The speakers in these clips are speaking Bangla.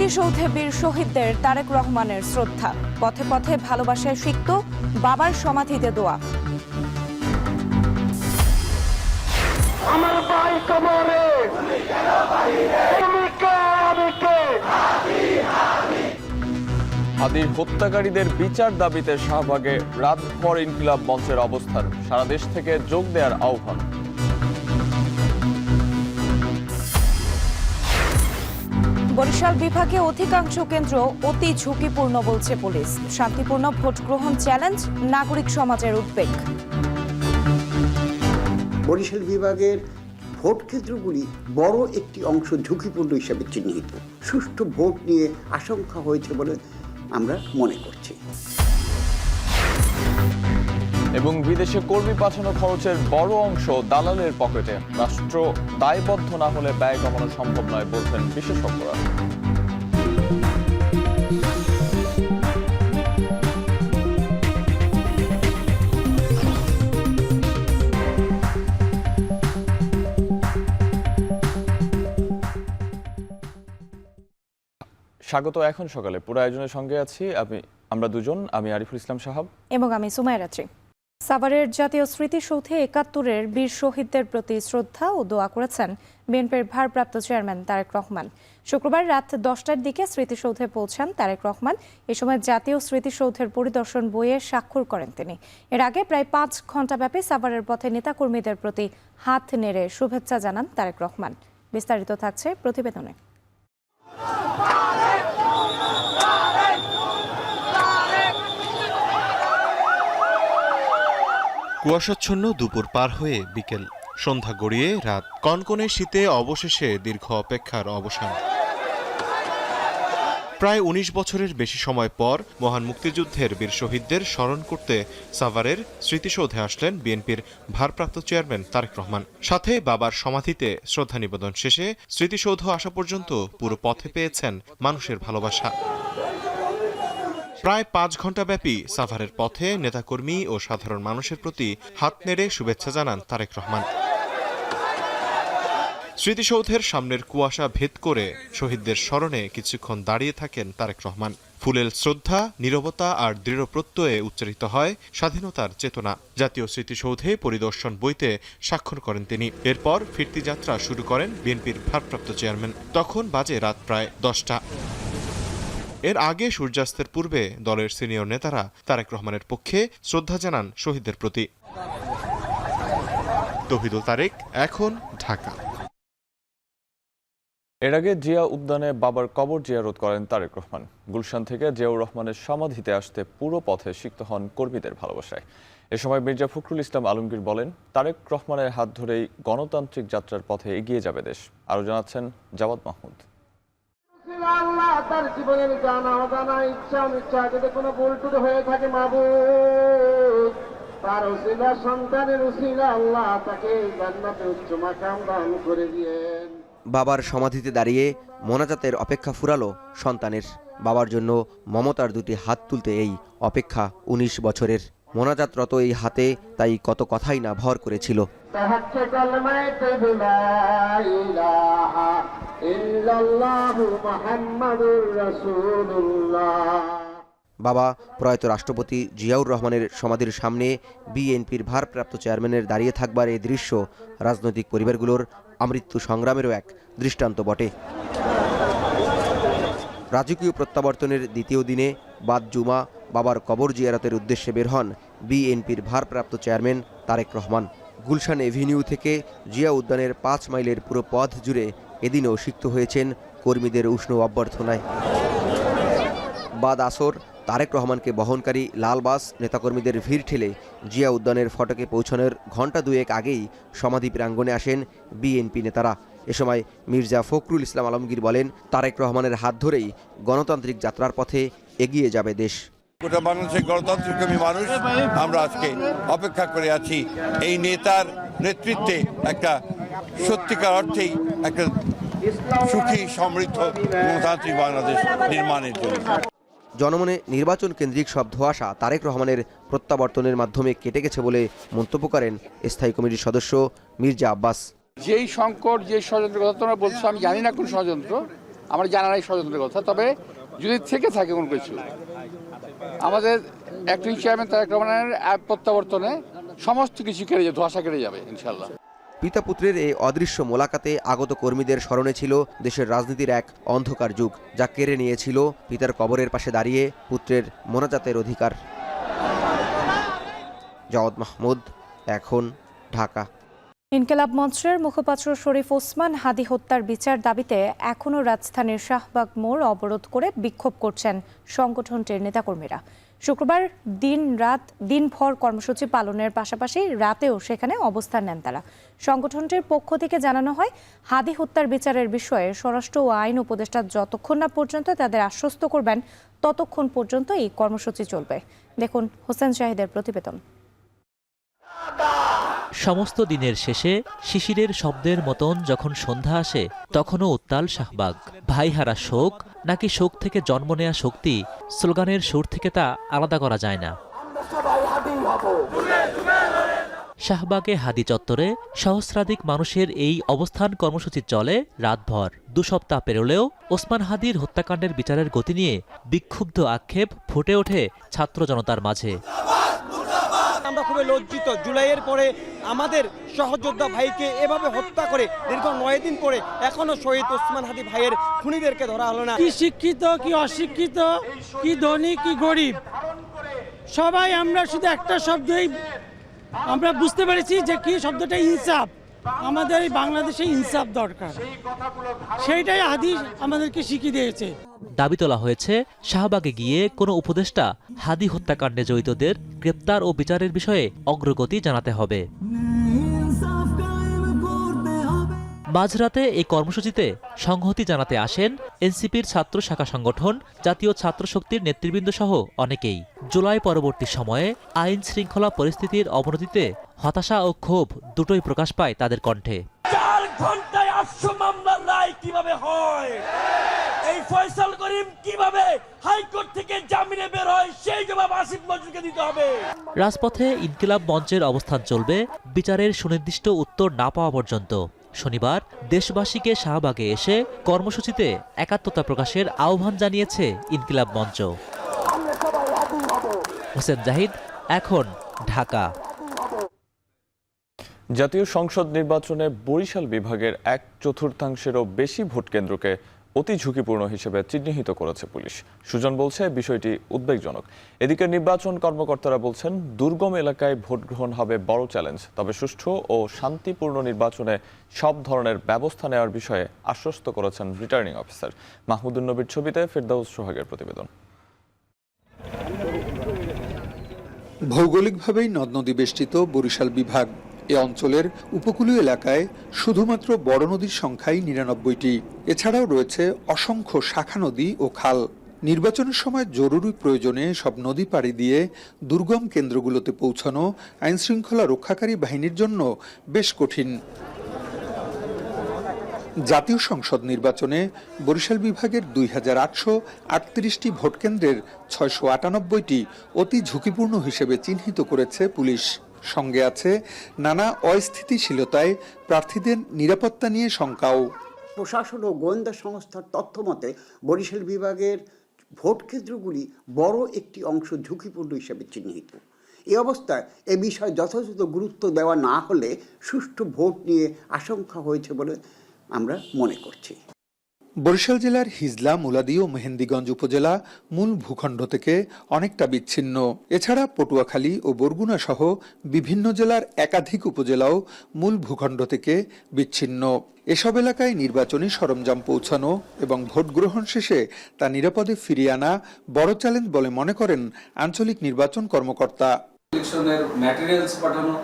স্মৃতিসৌধে বীর শহীদদের তারেক রহমানের শ্রদ্ধা, পথে পথে ভালোবাসায় সিক্ত বাবার সমাধিতে দোয়া। আমার ভাই কবরে হাদির হত্যাকারীদের বিচার দাবিতে শাহবাগে রাতভর ইনকিলাব মঞ্চের অবস্থান, সারা দেশ থেকে যোগ দেওয়ার আহ্বান। বরিশাল বিভাগে অধিকাংশ কেন্দ্র অতি ঝুঁকিপূর্ণ বলছে পুলিশ। শান্তিপূর্ণ ভোট গ্রহণ চ্যালেঞ্জ, নাগরিক সমাজের উদ্বেগ। বরিশাল বিভাগের ভোট কেন্দ্রগুলি বড় একটি অংশ ঝুঁকিপূর্ণ হিসাবে চিহ্নিত। সুষ্ঠু ভোট নিয়ে আশঙ্কা হয়েছে বলে আমরা মনে করছি। এবং বিদেশে কর্মী পাঠানো খরচের বড় অংশ দালালের পকেটে। রাষ্ট্র দায়বদ্ধ না হলে ব্যয় কমানো সম্ভব নয় বলছেন বিশেষজ্ঞরা। স্বাগত এখন সকালে পুরো আয়োজনের সঙ্গে আছি আমরা দুজন, আমি আরিফুল ইসলাম সাহাব এবং আমি সুমাইয়া রাত্রি। সাভারের জাতীয় স্মৃতিসৌধে ৭১-এর বীর শহীদদের প্রতি শ্রদ্ধা ও দোয়া করেছেন বিএনপির ভারপ্রাপ্ত চেয়ারম্যান তারেক রহমান। শুক্রবার রাত ১০টার দিকে স্মৃতিসৌধে পৌঁছান তারেক রহমান। এ সময় জাতীয় স্মৃতিসৌধের পরিদর্শন বইয়ে স্বাক্ষর করেন তিনি। এর আগে প্রায় ৫ ঘণ্টাব্যাপী সাভারের পথে নেতাকর্মীদের প্রতি হাত নেড়ে শুভেচ্ছা জানান তারেক রহমান। বিস্তারিত থাকছে প্রতিবেদনে। কুয়াশাচ্ছন্ন দুপুর পার হয়ে বিকেল, সন্ধ্যা গড়িয়ে রাত, কনকনে শীতে অবশেষে দীর্ঘ অপেক্ষার অবসান। প্রায় ১৯ বছরের বেশি সময় পর মহান মুক্তিযুদ্ধের বীর শহীদদের স্মরণ করতে সাভারের স্মৃতিসৌধে আসলেন বিএনপির ভারপ্রাপ্ত চেয়ারম্যান তারেক রহমান। সাথে বাবার সমাধিতে শ্রদ্ধা নিবেদন শেষে স্মৃতিসৌধ আসা পর্যন্ত পুরো পথে পেয়েছেন মানুষের ভালোবাসা। প্রায় ৫ ঘণ্টাব্যাপী সাভারের পথে নেতাকর্মী ও সাধারণ মানুষের প্রতি হাত নেড়ে শুভেচ্ছা জানান তারেক রহমান। স্মৃতিসৌধের সামনের কুয়াশা ভেদ করে শহীদদের স্মরণে কিছুক্ষণ দাঁড়িয়ে থাকেন তারেক রহমান। ফুলেল শ্রদ্ধা, নীরবতা আর দৃঢ় প্রত্যয়ে উচ্চারিত হয় স্বাধীনতার চেতনা। জাতীয় স্মৃতিসৌধে পরিদর্শন বইতে স্বাক্ষর করেন তিনি। এরপর ফিরতি যাত্রা শুরু করেন বিএনপির ভারপ্রাপ্ত চেয়ারম্যান। তখন বাজে রাত প্রায় ১০টা। এর আগে সূর্যাস্তের পূর্বে দলের সিনিয়র নেতারা তারেক রহমানের পক্ষে শ্রদ্ধা জানান শহীদদের প্রতি। তৌহিদুল তারেক, এখন ঢাকা। এর আগে জিয়া উদ্যানে বাবার কবর জিয়ারত করেন তারেক রহমান। গুলশান থেকে জিয়াউর রহমানের সমাধিতে আসতে পুরো পথে সিক্ত হন কর্মীদের ভালোবাসায়। এ সময় মির্জা ফখরুল ইসলাম আলমগীর বলেন, তারেক রহমানের হাত ধরেই গণতান্ত্রিক যাত্রার পথে এগিয়ে যাবে দেশ। আরও জানাচ্ছেন জাওয়াদ মাহমুদ। আল্লাহ তার জীবনের জানা অজানা ইচ্ছা অনিচ্ছা যদি কোনো ভুল টুট হয়ে থাকে মাবুদ, তার উসিলা সন্তানের উসিলা আল্লাহ তাকে জান্নাতে উচ্চ মাকাম দান করে দিয়েন। বাবার সমাধিতে দাঁড়িয়ে মোনাজাতের অপেক্ষা ফুরালো সন্তানের। বাবার জন্য মমতার দুটি হাত তুলতে এই অপেক্ষা ১৯ বছরের। মোনাজাতরত এই হাতে তাই কত কথাই না ভর করেছিল। বাবা প্রয়াত রাষ্ট্রপতি জিয়াউর রহমানের সমাধির সামনে বিএনপির ভারপ্রাপ্ত চেয়ারম্যানের দাঁড়িয়ে থাকবার এই দৃশ্য রাজনৈতিক পরিবারগুলোর আমৃত্যু সংগ্রামেরও এক দৃষ্টান্ত বটে। রাজকীয় প্রত্যাবর্তনের দ্বিতীয় দিনে বাদ জুমা বাবার কবর জিয়ারতের উদ্দেশ্যে বের হন বিএনপির ভারপ্রাপ্ত চেয়ারম্যান তারেক রহমান। গুলশান এভিনিউ থেকে জিয়া উদ্যানের ৫ মাইলের পুরো পথ জুড়ে এদিনও সিক্ত হয়েছেন কর্মীদের উষ্ণ অভ্যর্থনায়। বাদ আসর তারেক রহমানকে বহনকারী লাল বাস নেতাকর্মীদের ভিড় ঠেলে জিয়া উদ্যানের ফটকে পৌঁছানোর ঘণ্টা দুয়েক আগেই সমাধি প্রাঙ্গণে আসেন বিএনপি নেতারা। এ সময় মির্জা ফখরুল ইসলাম আলমগীর বলেন, তারেক রহমানের হাত ধরেই গণতান্ত্রিক যাত্রার পথে এগিয়ে যাবে দেশ। গোটা বাংলাদেশের গণতন্ত্রকামী মানুষ আমরা আজকে অপেক্ষা করে আছি এই নেতার নেতৃত্বে একটা সত্যিকার অর্থেই একটা সুখী সমৃদ্ধ গণতান্ত্রিক বাংলাদেশ নির্মাণের জন্য। জনমনে নির্বাচন কেন্দ্রিক সব ধোঁয়াশা তারেক রহমানের প্রত্যাবর্তনের মাধ্যমে কেটে গেছে বলে মন্তব্য করেন স্থায়ী কমিটির সদস্য মির্জা আব্বাস। যেই সংকট, যে ষড়যন্ত্র কথা তোমরা বলছো, আমি জানি না কোন ষড়যন্ত্র, আমার জানা নাই ষড়যন্ত্রের কথা। তবে যদি থেকে থাকে কোনো কিছু, আমাদের অ্যাক্টিং চেয়ারম্যান তারেক রহমানের প্রত্যাবর্তনে সমস্ত কিছু কেটে যাবে, ধোঁয়াশা কেটে যাবে ইনশাল্লাহ। পিতা পুত্রের এই অদৃশ্য মোলাকাতে আগত কর্মীদের স্মরণে ছিল দেশের রাজনীতির এক অন্ধকার যুগ, যা কেড়ে নিয়েছিল পিতার কবরের পাশে দাঁড়িয়ে পুত্রের মোনাজাতের অধিকার। জাওয়াদ মাহমুদ, এখন, ঢাকা। ইনকিলাব মঞ্চের মুখপাত্র শরীফ ওসমান হাদী হত্যার বিচার দাবিতে এখনও রাজধানীর শাহবাগ মোড় অবরোধ করে বিক্ষোভ করছেন সংগঠনটির নেতাকর্মীরা। শুক্রবার দিনভর কর্মসূচি পালনের পাশাপাশি রাতেও সেখানে অবস্থান নেন তারা। সংগঠনটির পক্ষ থেকে জানানো হয়, হাদী হত্যার বিচারের বিষয়ে স্বরাষ্ট্র ও আইন উপদেষ্টা যতক্ষণ না পর্যন্ত তাদের আশ্বস্ত করবেন ততক্ষণ পর্যন্ত এই কর্মসূচি চলবে। দেখুন হোসেন শাহিদের প্রতিবেদন। সমস্ত দিনের শেষে শিশিরের শব্দের মতন যখন সন্ধ্যা আসে, তখনও উত্তাল শাহবাগ। ভাইহারা শোক নাকি শোক থেকে জন্ম নেয়া শক্তি, স্লোগানের সুর থেকে তা আলাদা করা যায় না। শাহবাগে হাদি চত্বরে সহস্রাধিক মানুষের এই অবস্থান কর্মসূচি চলে রাতভর। 2 সপ্তাহ পেরোলেও ওসমান হাদির হত্যাকাণ্ডের বিচারের গতি নিয়ে বিক্ষুব্ধ আক্ষেপ ফুটে ওঠে ছাত্র জনতার মাঝে। আমরা খুবই লজ্জিত, জুলাইয়ের পরে আমাদের সহযোদ্ধা ভাইকে এভাবে হত্যা করে দীর্ঘ 9 দিন পরে এখনো শহীদ ওসমান হাদী ভাইয়ের খুনিদেরকে ধরা হলো না। কি শিক্ষিত, কি অশিক্ষিত, কি ধনী, কি গরিব, সবাই আমরা শুধু একটা শব্দই আমরা বুঝতে পেরেছি যে কি শব্দটা ইনসাফ। আমাদের এই বাংলাদেশে ইনসাফ দরকার, সেইটাই হাদী আমাদেরকে শিখিয়ে দিয়েছে। দাবি তোলা হয়েছে, শাহবাগে গিয়ে কোনো উপদেষ্টা হাদী হত্যাকাণ্ডে জড়িতদের গ্রেপ্তার ও বিচারের বিষয়ে অগ্রগতি জানাতে হবে। মাঝরাতে এই কর্মসূচিতে সংহতি জানাতে আসেন এনসিপির ছাত্র শাখা সংগঠন, জাতীয় ছাত্র শক্তির নেতৃবৃন্দ সহ অনেকেই। জুলাই পরবর্তী সময়ে আইন শৃঙ্খলা পরিস্থিতির অবনতিতে হতাশা ও ক্ষোভ দুটোই প্রকাশ পায় তাদের কণ্ঠে। 4 ঘন্টায় 800 মামলার রায় কিভাবে হয়, এই ফয়সাল করিম কিভাবে হাইকোর্ট থেকে জামিনে বের হয়, সেই জবাব আসিফ নজরুলকে দিতে হবে। রাজপথে ইনকিলাব মঞ্চের অবস্থান চলবে বিচারের সুনির্দিষ্ট উত্তর না পাওয়া পর্যন্ত। শনিবার দেশবাসীকে শাহবাগে এসে কর্মসূচিতে একাত্মতা প্রকাশের আহ্বান জানিয়েছে ইনকিলাব মঞ্চ। হোসেন জাহিদ, এখন, ঢাকা। জাতীয় সংসদ নির্বাচনে বরিশাল বিভাগের 1/4-এরও বেশি ভোট কেন্দ্রকে অতি ঝুঁকিপূর্ণ হিসেবে চিহ্নিত করেছে পুলিশ। সুজন বলছে, বিষয়টি উদ্বেগজনক। এদিকে নির্বাচন কর্মকর্তারা বলছেন, দুর্গম এলাকায় ভোট গ্রহণ হবে বড় চ্যালেঞ্জ। তবে সুষ্ঠু ও শান্তিপূর্ণ নির্বাচনে সব ধরনের ব্যবস্থা নেওয়ার বিষয়ে আশ্বস্ত করেছেন রিটার্নিং অফিসার। মাহমুদুন নবীর ছবিতে ফেরদাউস সোহাগের প্রতিবেদন। ভৌগোলিকভাবেই নদ নদী বেষ্টিত বরিশাল বিভাগ। এ অঞ্চলের উপকূলীয় এলাকায় শুধুমাত্র বড় নদীর সংখ্যাই 99টি। এছাড়াও রয়েছে অসংখ্য শাখা নদী ও খাল। নির্বাচনের সময় জরুরি প্রয়োজনে সব নদী পাড়ি দিয়ে দুর্গম কেন্দ্রগুলোতে পৌঁছানো আইনশৃঙ্খলা রক্ষাকারী বাহিনীর জন্য বেশ কঠিন। জাতীয় সংসদ নির্বাচনে বরিশাল বিভাগের 2838টি ভোটকেন্দ্রের 698টি অতি ঝুঁকিপূর্ণ হিসেবে চিহ্নিত করেছে পুলিশ। সঙ্গে আছে নানা অস্থিতিশীলতায় প্রার্থীদের নিরাপত্তা নিয়ে শঙ্কাও। প্রশাসন ও গোয়েন্দা সংস্থার তথ্য মতে বরিশাল বিভাগের ভোট কেন্দ্রগুলি বড় একটি অংশ ঝুঁকিপূর্ণ হিসেবে চিহ্নিত। এই অবস্থায় এ বিষয়ে যথাযথ গুরুত্ব দেওয়া না হলে সুষ্ঠু ভোট নিয়ে আশঙ্কা হয়েছে বলে আমরা মনে করছি। বরিশাল জেলার হিজলা, মুলাদী ও মেহেন্দিগঞ্জ উপজেলা মূল ভূখণ্ড থেকে অনেকটা বিচ্ছিন্ন। এছাড়া পটুয়াখালী ও বরগুনা সহ বিভিন্ন জেলার একাধিক উপজেলাও মূল ভূখণ্ড থেকে বিচ্ছিন্ন। এসব এলাকায় নির্বাচনী সরঞ্জাম পৌঁছানো এবং ভোট গ্রহণ শেষে তা নিরাপদে ফিরিয়ে আনা বড় চ্যালেঞ্জ বলে মনে করেন আঞ্চলিক নির্বাচন কর্মকর্তা। ইলেকশনের ম্যাটেরিয়ালস পাঠানো,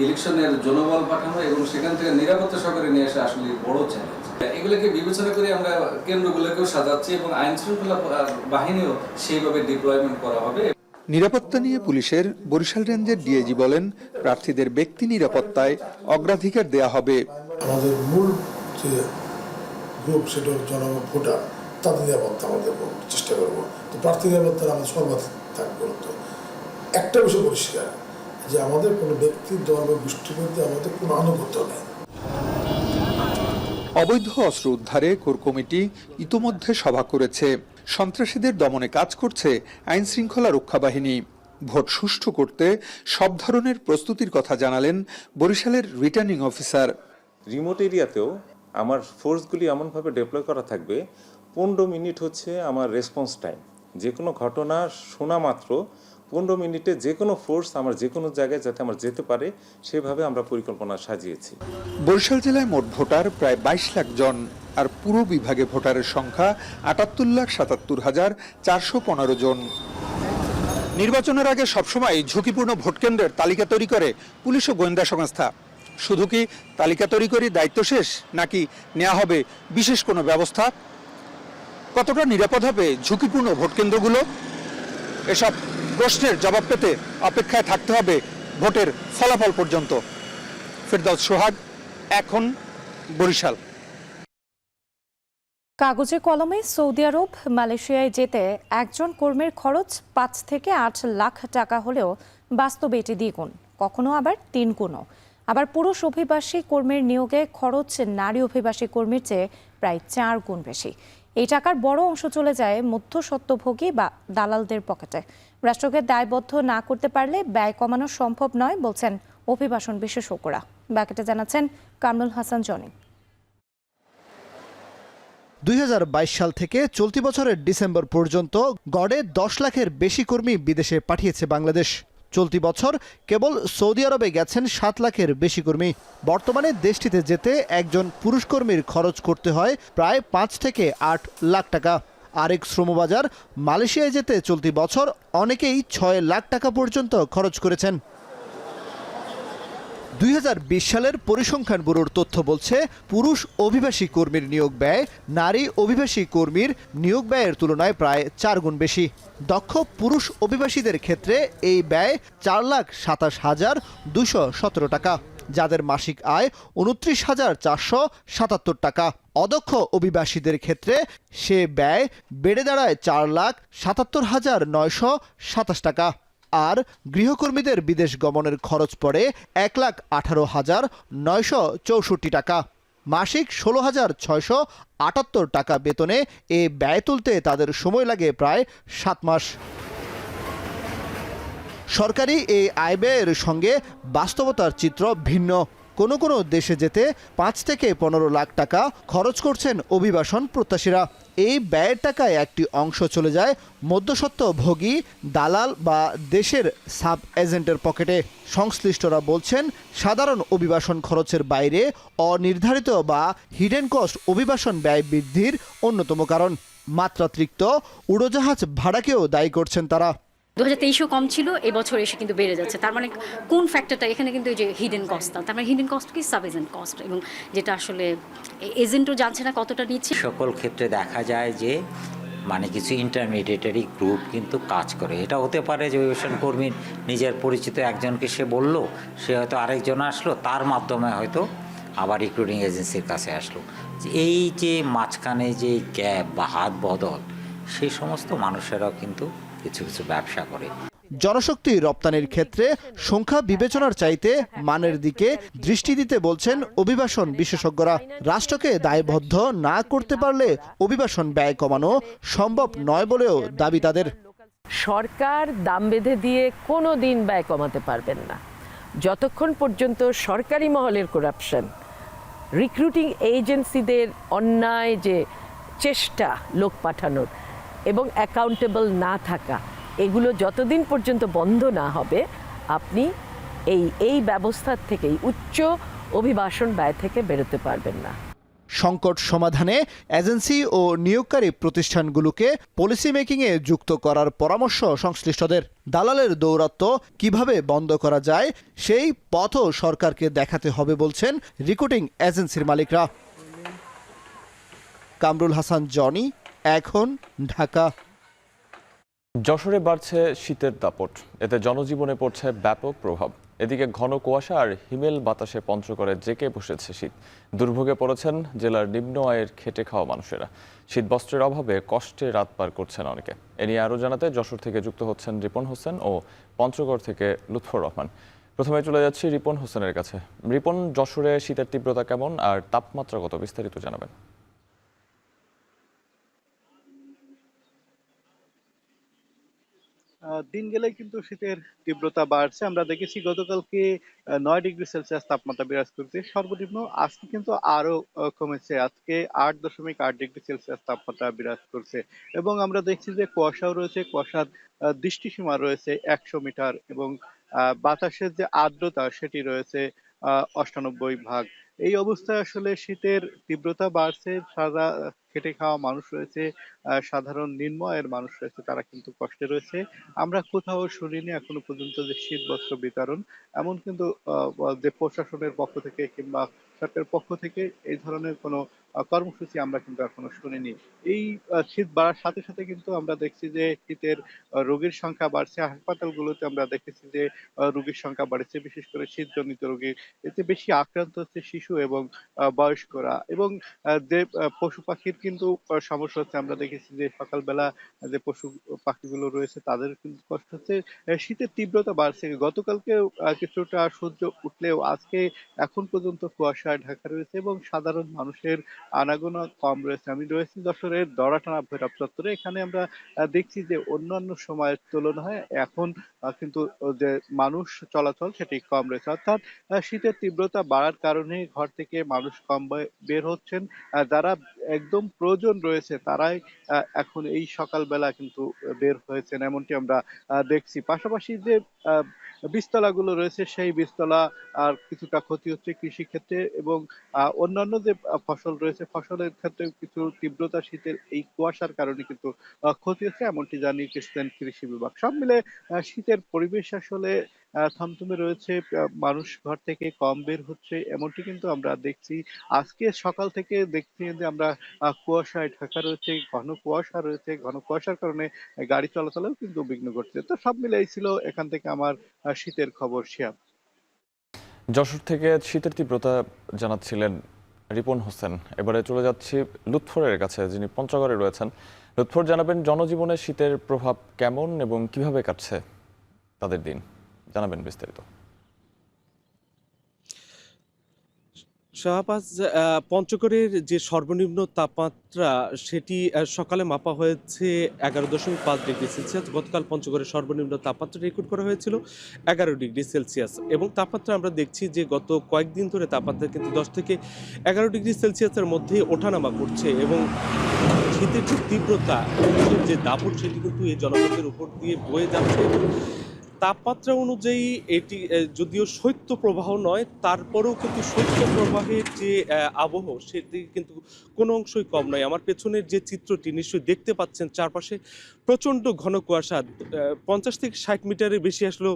ইলেকশনের জনবল পাঠানো এবং সেখান থেকে নিরাপত্তা সহকারে নিয়ে আসা আসলে বড় চ্যালেঞ্জ। এগুলোকে বিবেচনা করে আমরা কেন্দ্রগুলোকেও সাজাচ্ছি এবং আইন শৃঙ্খলা বাহিনীও সেইভাবে ডিপ্লয়মেন্ট করা হবে। নিরাপত্তা নিয়ে পুলিশের বরিশাল রেঞ্জের ডিআইজি বলেন, প্রার্থীদের ব্যক্তি নিরাপত্তায় অগ্রাধিকার দেয়া হবে। আমাদের মূল যে গ্রুপ, সেটা জনভোটার, তাদের নিরাপত্তা আমাদের চেষ্টা করব। তো প্রার্থী নিরাপত্তার আমাদের সর্বাধিক থাকবে গুরুত্ব। একটা বিষয় পরিষ্কার যে আমাদের কোনো ব্যক্তি, দল বা গোষ্ঠীর মধ্যে আমাদের কোনো আনুগত্য নেই। অবৈধ অস্ত্র উদ্ধারে কোর কমিটি ইতোমধ্যে সভা করেছে। সন্ত্রাসীদের দমনে কাজ করছে আইন শৃঙ্খলা রক্ষা বাহিনী। ভোট সুষ্ঠু করতে সব ধরনের প্রস্তুতির কথা জানালেন বরিশালের রিটার্নিং অফিসার। রিমোট এরিয়াতেও আমার ফোর্সগুলি এমনভাবে ডেপ্লয় করা থাকবে, 15 মিনিট হচ্ছে আমার রেসপন্স টাইম। যে কোনো ঘটনা শোনা মাত্র 15 মিনিটে যে কোনো ফোর্স আমার যে কোনো জায়গায় যাতে আমার যেতে পারে সেভাবে আমরা পরিকল্পনা সাজিয়েছি। বরিশাল জেলায় মোট ভোটার প্রায় 22 লাখ জন, আর পুরো বিভাগে ভোটারের সংখ্যা 78,77,415 জন। নির্বাচনের আগে সবসময় ঝুঁকিপূর্ণ ভোটকেন্দ্রের তালিকা তৈরি করে পুলিশ ও গোয়েন্দা সংস্থা। শুধু কি তালিকা তৈরি করে দায়িত্ব শেষ, নাকি নেওয়া হবে বিশেষ কোনো ব্যবস্থা? কতটা নিরাপদ হবে ঝুঁকিপূর্ণ ভোটকেন্দ্রগুলো? এসব প্রশ্নের জবাব পেতে অপেক্ষায় থাকতে হবে ভোটের ফলাফল পর্যন্ত। ফেরদাউস সোহাগ, এখন, বরিশাল। কাগজে কলমে সৌদি আরব, মালয়েশিয়ায় যেতে একজন কর্মীর খরচ 5 থেকে 8 লাখ টাকা হলেও বাস্তবে এটি দ্বিগুণ, কখনো আবার 3 গুণও। আবার পুরুষ অভিবাসী কর্মীর নিয়োগে খরচ নারী অভিবাসী কর্মীর চেয়ে প্রায় 4 গুণ বেশি। এই টাকার বড় অংশ চলে যায় মধ্যস্বত্বভোগী বা দালালদের পকেটে। রাষ্ট্রকে দায়বদ্ধ না করতে পারলে ব্যয় কমানো সম্ভব নয় বলছেন অভিবাসন বিশেষজ্ঞরা। ব্যাকেটে জানাচ্ছেন কামরুল হাসান জনি। 2022 সাল থেকে চলতি বছরের ডিসেম্বর পর্যন্ত গড়ে 10 লাখের বেশি কর্মী বিদেশে পাঠিয়েছে বাংলাদেশ। চলতি বছর কেবল সৌদি আরবে গেছেন 7 লাখের বেশি কর্মী। বর্তমানে দেশটিতে যেতে একজন পুরুষ কর্মীর খরচ করতে হয় প্রায় 5 থেকে 8 লাখ টাকা। আরেক শ্রমবাজার মালয়েশিয়ায় যেতে চলতি বছর অনেকেই 6 লাখ টাকা পর্যন্ত খরচ করেছেন। 2020 সালের পরিসংখ্যান ব্যুরোর তথ্য বলছে, পুরুষ অভিবাসী কর্মীর নিয়োগ ব্যয় নারী অভিবাসী কর্মীর নিয়োগ ব্যয়ের তুলনায় প্রায় 4 গুণ বেশি। দক্ষ পুরুষ অভিবাসীদের ক্ষেত্রে এই ব্যয় 4,27,217 টাকা, যাদের মাসিক আয় 29,477 টাকা। অদক্ষ অভিবাসীদের ক্ষেত্রে সে ব্যয় বেড়ে দাঁড়ায় 4,77,927 টাকা। আর গৃহকর্মীদের বিদেশ গমনের খরচ পড়ে 1,18,964 টাকা। মাসিক 16,678 টাকা বেতনে এ ব্যয় তুলতে তাদের সময় লাগে প্রায় 7 মাস। সরকারি এই আয় ব্যয়ের সঙ্গে বাস্তবতার চিত্র ভিন্ন। কোনো কোনো দেশে যেতে 5 থেকে 15 লাখ টাকা খরচ করছেন অভিবাসন প্রত্যাশীরা। এই ব্যয়ের টাকায় একটি অংশ চলে যায় মধ্যস্বত্বভোগী দালাল বা দেশের সাব এজেন্টের পকেটে। সংশ্লিষ্টরা বলছেন, সাধারণ অভিবাসন খরচের বাইরে অনির্ধারিত বা হিডেন কস্ট অভিবাসন ব্যয় বৃদ্ধির অন্যতম কারণ। মাত্রাতিরিক্ত উড়োজাহাজ ভাড়াকেও দায়ী করছেন তারা। 2023 কম ছিল, এবছর এসে কিন্তু বেড়ে যাচ্ছে। তার মানে কোন ফ্যাক্টরটা এখানে কিন্তু এই যে হিডেন কস্টটা, তার মানে হিডেন কস্ট কি সাব এজেন্ট কস্ট, এবং যেটা আসলে এজেন্টও জানছে না কতটা নিচ্ছে। সকল ক্ষেত্রে দেখা যায় যে মানে কিছু ইন্টারমিডিয়েটারি গ্রুপ কিন্তু কাজ করে। এটা হতে পারে যে অভিবাসন কর্মী নিজের পরিচিত একজনকে সে বলল, সে হয়তো আরেকজন আসলো, তার মাধ্যমে হয়তো আবার রিক্রুটিং এজেন্সির কাছে আসলো। এই যে মাঝখানে যে গ্যাপ বা হাত বদল, সেই সমস্ত মানুষেরাও কিন্তু কিছু কিছু ব্যবসা করে। জনশক্তি রপ্তানির ক্ষেত্রে সংখ্যা বিবেচনার চাইতে মানের দিকে দৃষ্টি দিতে বলছেন অভিবাসন বিশেষজ্ঞরা। রাষ্ট্রকে দায়বদ্ধ না করতে পারলে অভিবাসন ব্যয় কমানো সম্ভব নয় বলেও দাবি তাদের। সরকার দাম বেঁধে দিয়ে কোনো দিন ব্যয় কমাতে পারবেন না যতক্ষণ পর্যন্ত সরকারি মহলের করাপশন, রিক্রুটিং এজেন্সিদের অন্যায় যে চেষ্টা লোক পাঠানোর এবং অ্যাকাউন্টেবল না থাকা, এগুলো যতদিন পর্যন্ত বন্ধ না হবে আপনি এই ব্যবস্থার থেকেই উচ্চ অভিবাসন ব্যয় থেকে বেরোতে পারবেন না। সংকট সমাধানে এজেন্সি ও নিয়োগকারী প্রতিষ্ঠানগুলোকে পলিসি মেকিংয়ে যুক্ত করার পরামর্শ সংশ্লিষ্টদের। দালালের দৌরাত্ম্য কিভাবে বন্ধ করা যায় সেই পথও সরকারকে দেখাতে হবে বলছেন রিক্রুটিং এজেন্সির মালিকরা। কামরুল হাসান জনি, এখন, ঢাকা। যশোরে বাড়ছে শীতের দাপট, এতে জনজীবনে পড়ছে ব্যাপক প্রভাব। এদিকে ঘন কুয়াশা আর হিমেল বাতাসে পঞ্চগড়ে জেঁকে বসেছে শীত। দুর্ভোগে পড়েছেন জেলার নিম্ন আয়ের খেটে খাওয়া মানুষেরা। শীত বস্ত্রের অভাবে কষ্টে রাত পার করছেন অনেকে। এ নিয়ে আরও জানাতে যশোর থেকে যুক্ত হচ্ছেন রিপন হোসেন ও পঞ্চগড় থেকে লুৎফর রহমান। প্রথমে চলে যাচ্ছি রিপন হোসেনের কাছে। রিপন, যশোরে শীতের তীব্রতা কেমন আর তাপমাত্রা কত, বিস্তারিত জানাবেন। দিন গেলে কিন্তু শীতের তীব্রতা বাড়ছে। আমরা দেখেছি গতকালকে 9 ডিগ্রি সেলসিয়াস তাপমাত্রা বিরাজ করতে, সর্বনিম্ন আজকে কিন্তু আরো কমেছে। আজকে 8.8 ডিগ্রি সেলসিয়াস তাপমাত্রা বিরাজ করছে এবং আমরা দেখছি যে কুয়াশাও রয়েছে, কুয়াশার দৃষ্টিসীমা রয়েছে 100 মিটার এবং বাতাসের যে আর্দ্রতা সেটি রয়েছে 98 ভাগ। এই অবস্থায় আসলে শীতের তীব্রতা বাড়ছে। সারা খেটে খাওয়া মানুষ রয়েছে, সাধারণ নিম্ন আয়ের মানুষ রয়েছে, তারা কিন্তু কষ্টে রয়েছে। আমরা কোথাও শুনিনি এখনো পর্যন্ত যে শীত বস্ত্র বিতরণ, এমন কিন্তু যে প্রশাসনের পক্ষ থেকে কিংবা সরকারের পক্ষ থেকে এই ধরনের কোনো কর্মসূচি আমরা কিন্তু এখনো শুনিনি। এই শীত বাড়ার সাথে সাথে কিন্তু আমরা দেখছি যে শীতের রোগীর সংখ্যা বাড়ছে। হাসপাতালগুলোতে আমরা দেখেছি যে রোগীর সংখ্যা বাড়ছে, বিশেষ করে শীতজনিত রোগী। এতে বেশি আক্রান্ত হচ্ছে শিশু এবং বয়স্করা এবং যে পশু পাখির কিন্তু সমস্যা হচ্ছে। আমরা দেখেছি যে সকালবেলা যে পশু পাখিগুলো রয়েছে তাদের কিন্তু কষ্ট হচ্ছে। শীতের তীব্রতা বাড়ছে। গতকালকে কিছুটা সূর্য উঠলেও আজকে এখন পর্যন্ত কুয়াশায় ঢাকা রয়েছে এবং সাধারণ মানুষের আনাগোনা কম রয়েছে। আমি রয়েছি যশোরের দড়াটানা ভৈরব চত্বরে। এখানে আমরা দেখছি যে অন্যান্য সময়ের তুলনায় এখন কিন্তু যে মানুষ চলাচল সেটি কম রয়েছে। অর্থাৎ শীতের তীব্রতা বাড়ার কারণে ঘর থেকে মানুষ কম বের হচ্ছেন। যারা একদম প্রয়োজন রয়েছে তারাই এখন এই সকালবেলা কিন্তু বের হয়েছেন, এমনটি আমরা দেখছি। পাশাপাশি যে বীজতলাগুলো রয়েছে সেই বীজতলা আর কিছুটা ক্ষতি হচ্ছে কৃষি ক্ষেত্রে এবং অন্যান্য যে ফসল রয়েছে ফসলের ক্ষেত্রে কিছু তীব্রতা শীতের এই কুয়াশার কারণে কিন্তু ক্ষতি হচ্ছে, এমনটি জানিয়েছেন কৃষি বিভাগ। সব মিলে শীতের পরিবেশ আসলে থমথমে রয়েছে। মানুষ ঘর থেকে কম বের হচ্ছে, এমনটি কিন্তু আমরা দেখছি। আজকে সকাল থেকে দেখছি যে আমরা কুয়াশায় ঢাকা রয়েছে, ঘন কুয়াশা রয়েছে। ঘন কুয়াশার কারণে গাড়ি চলাচলেও কিন্তু বিঘ্ন ঘটছে। তো সব মিলে এই ছিল এখান থেকে আমার শীতের খবর। শিয়াব, যশোর থেকে শীতের তীব্রতা জানাচ্ছিলেন রিপন হোসেন। এবারে চলে যাচ্ছি লুৎফরের কাছে, যিনি পঞ্চগড়ে রয়েছেন। লুৎফর, জানাবেন জনজীবনে শীতের প্রভাব কেমন এবং কিভাবে কাটছে তাদের দিন, জানাবেন বিস্তারিত। শাহবাজ, পঞ্চগড়ের যে সর্বনিম্ন তাপমাত্রা সেটি সকালে মাপা হয়েছে 11.5 ডিগ্রি সেলসিয়াস। গতকাল পঞ্চগড়ের সর্বনিম্ন তাপমাত্রা রেকর্ড করা হয়েছিল 11 ডিগ্রি সেলসিয়াস এবং তাপমাত্রা আমরা দেখছি যে গত কয়েকদিন ধরে তাপমাত্রা কিন্তু 10 থেকে 11 ডিগ্রি সেলসিয়াসের মধ্যে ওঠানামা করছে এবং শীতের যে তীব্রতা, যে দাপট সেটি কিন্তু এই জনপদের উপর দিয়ে বয়ে যাচ্ছে। তাপমাত্রা অনুযায়ী এটি যদিও শৈত্যপ্রবাহ নয়, তারপরেও কিন্তু শৈত্যপ্রবাহের যে আবহ সেটি কিন্তু কোনো অংশই কম নয়। আমার পেছনের যে চিত্রটি নিশ্চয়ই দেখতে পাচ্ছেন, চারপাশে প্রচণ্ড ঘন কুয়াশা, 50 থেকে 60 মিটারের বেশি আসলেও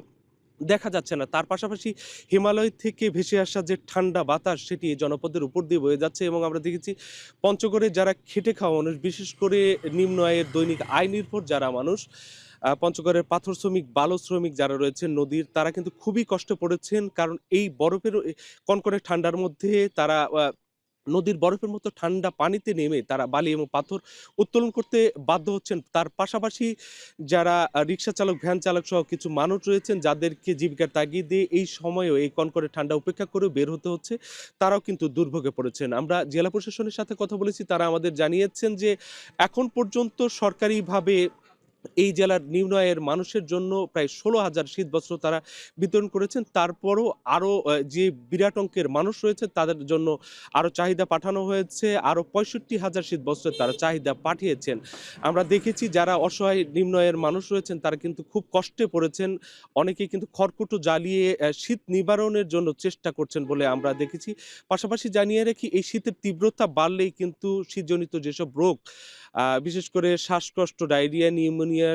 দেখা যাচ্ছে না। তার পাশাপাশি হিমালয় থেকে ভেসে আসা যে ঠান্ডা বাতাস সেটি জনপদের উপর দিয়ে বয়ে যাচ্ছে এবং আমরা দেখেছি পঞ্চগড়ে যারা খেটে খাওয়া মানুষ, বিশেষ করে নিম্ন আয়ের দৈনিক আয় নির্ভর যারা মানুষ, পঞ্চগড়ের পাথর শ্রমিক, বালু শ্রমিক যারা রয়েছেন নদীর, তারা কিন্তু খুবই কষ্ট পড়েছেন। কারণ এই বরফের কনকনে ঠান্ডার মধ্যে তারা নদীর বরফের মতো ঠান্ডা পানিতে নেমে তারা বালি এবং পাথর উত্তোলন করতে বাধ্য হচ্ছেন। তার পাশাপাশি যারা রিক্সা চালক, ভ্যান চালক সহ কিছু মানুষ রয়েছেন যাদেরকে জীবিকার তাগিদে এই সময়েও এই কনকনে ঠান্ডা উপেক্ষা করে বের হতে হচ্ছে, তারাও কিন্তু দুর্ভোগে পড়েছেন। আমরা জেলা প্রশাসনের সাথে কথা বলেছি, তারা আমাদের জানিয়েছেন যে এখন পর্যন্ত সরকারিভাবে এই জেলার নিম্ন আয়ের মানুষের জন্য প্রায় 16,000 শীতবস্ত্র তারা বিতরণ করেছেন। তারপরও আরও যে বিরাট অঙ্কের মানুষ রয়েছে তাদের জন্য আরও চাহিদা পাঠানো হয়েছে, আরও 65,000 শীতবস্ত্রের তারা চাহিদা পাঠিয়েছেন। আমরা দেখেছি যারা অসহায় নিম্ন আয়ের মানুষ রয়েছেন তারা কিন্তু খুব কষ্টে পড়েছেন। অনেকেই কিন্তু খড়কুটো জ্বালিয়ে শীত নিবারণের জন্য চেষ্টা করছেন বলে আমরা দেখেছি। পাশাপাশি জানিয়ে রাখি, এই শীতের তীব্রতা বাড়লেই কিন্তু শীতজনিত যেসব রোগ, বিশেষ করে শ্বাসকষ্ট, ডায়রিয়া, নিউমোনিয়া,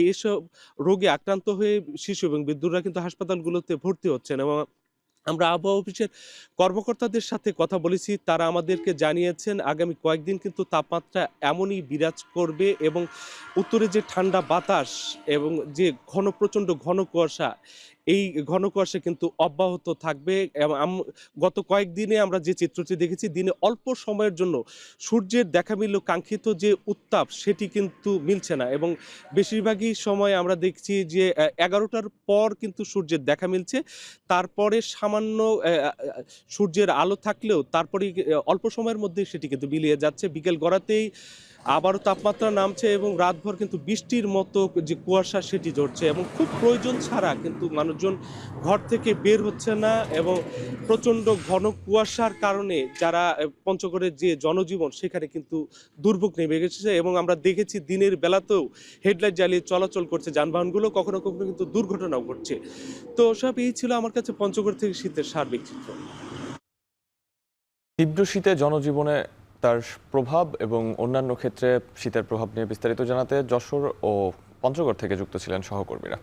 এইসব রোগে আক্রান্ত হয়ে শিশু এবং বৃদ্ধরা কিন্তু হাসপাতালগুলোতে ভর্তি হচ্ছেন। এবং আমরা আবহাওয়া অফিসের কর্মকর্তাদের সাথে কথা বলেছি, তারা আমাদেরকে জানিয়েছেন আগামী কয়েকদিন কিন্তু তাপমাত্রা এমনই বিরাজ করবে এবং উত্তরে যে ঠান্ডা বাতাস এবং যে প্রচণ্ড ঘন কুয়াশা, এই ঘন কুয়াশা কিন্তু অব্যাহত থাকবে। এবং গত কয়েকদিনে আমরা যে চিত্রটি দেখেছি, দিনে অল্প সময়ের জন্য সূর্যের দেখা মিললেও কাঙ্ক্ষিত যে উত্তাপ সেটি কিন্তু মিলছে না, এবং বেশিরভাগই সময় আমরা দেখছি যে 11টার পর কিন্তু সূর্যের দেখা মিলছে। তারপরে সামান্য সূর্যের আলো থাকলেও তারপরে অল্প সময়ের মধ্যে সেটি কিন্তু মিলিয়ে যাচ্ছে। বিকেল গড়াতেই আবারও তাপমাত্রা নামছে এবং রাতভর কিন্তু বৃষ্টির মতো যে কুয়াশা সেটি ঝরছে, এবং খুব প্রয়োজন ছাড়া কিন্তু মানুষজন ঘর থেকে বের হচ্ছে না, এবং প্রচণ্ড ঘন কুয়াশার কারণে যারা পঞ্চগড়ের যে জনজীবন সেখানে কিন্তু দুর্ভোগ নেমে গেছে। এবং আমরা দেখেছি দিনের বেলাতেও হেডলাইট জ্বালিয়ে চলাচল করছে যানবাহনগুলো, কখনো কখনো কিন্তু দুর্ঘটনাও ঘটছে। তো সব এই ছিল আমার কাছে পঞ্চগড় থেকে শীতের সার্বিক চিত্র। তীব্র শীতে জনজীবনে তার প্রভাব এবং অন্যান্য ক্ষেত্রে শীতের প্রভাব নিয়ে বিস্তারিত জানাতে যশোর ও পঞ্চগড় থেকে যুক্ত ছিলেন সহকর্মীরা।